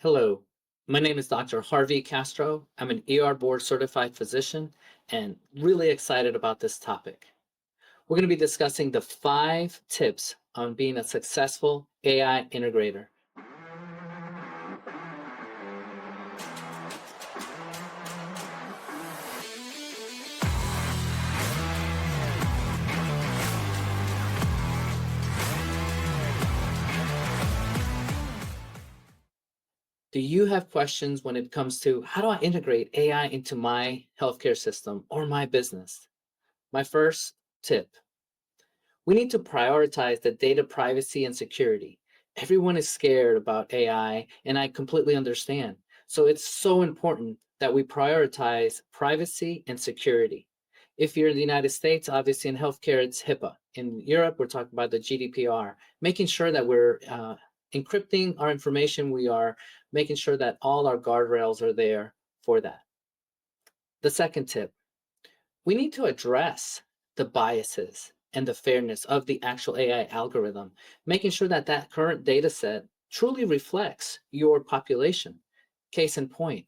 Hello, my name is Dr. Harvey Castro. I'm an ER board certified physician and really excited about this topic. We're going to be discussing the 5 tips on being a successful AI integrator. Do you have questions when it comes to how do I integrate AI into my healthcare system or my business? My first tip: we need to prioritize the data privacy and security. Everyone is scared about AI, and I completely understand. So it's so important that we prioritize privacy and security. If you're in the United States, obviously in healthcare, it's HIPAA. In Europe, we're talking about the GDPR, making sure that we're encrypting our information. We are making sure that all our guardrails are there for that. The second tip: we need to address the biases and the fairness of the actual AI algorithm, making sure that that current data set truly reflects your population. Case in point,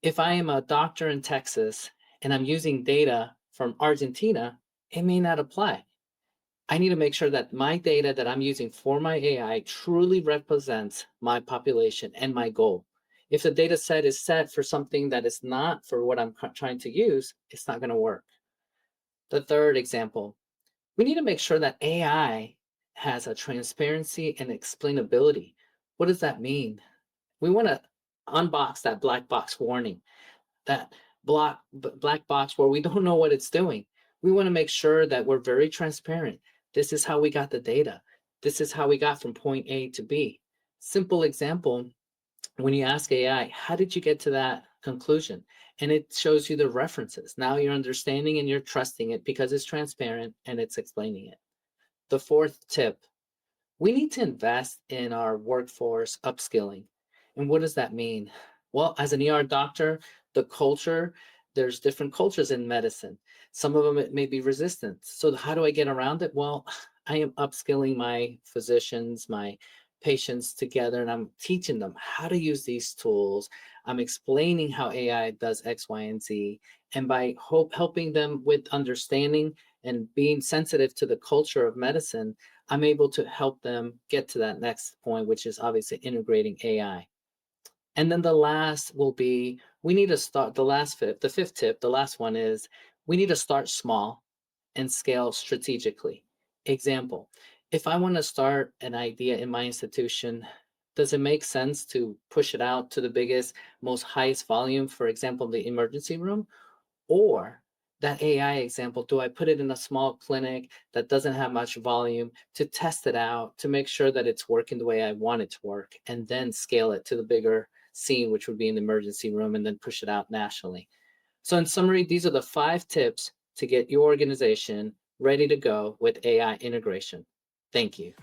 if I am a doctor in Texas and I'm using data from Argentina, it may not apply. I need to make sure that my data that I'm using for my AI truly represents my population and my goal. If the data set is set for something that is not for what I'm trying to use, it's not going to work. The third example: we need to make sure that AI has a transparency and explainability. What does that mean? We want to unbox that black box warning, that black box where we don't know what it's doing. We want to make sure that we're very transparent. This is how we got the data. This is how we got from point A to B. Simple example: when you ask AI, how did you get to that conclusion? And it shows you the references. Now you're understanding and you're trusting it because it's transparent and it's explaining it. The fourth tip: we need to invest in our workforce upskilling. And what does that mean? Well, as an ER doctor, the culture, there's different cultures in medicine. Some of them it may be resistant. So how do I get around it? Well, I am upskilling my physicians, my patients together, and I'm teaching them how to use these tools. I'm explaining how AI does X, Y, and Z. And by helping them with understanding and being sensitive to the culture of medicine, I'm able to help them get to that next point, which is obviously integrating AI. And then the last will be, we need to start the fifth tip, the last one is we need to start small and scale strategically. Example: if I want to start an idea in my institution, does it make sense to push it out to the biggest, most highest volume, for example, the emergency room? Or that AI example, do I put it in a small clinic that doesn't have much volume to test it out, to make sure that it's working the way I want it to work, and then scale it to the bigger scene, which would be in the emergency room, and then push it out nationally? So in summary, these are the 5 tips to get your organization ready to go with AI integration. Thank you.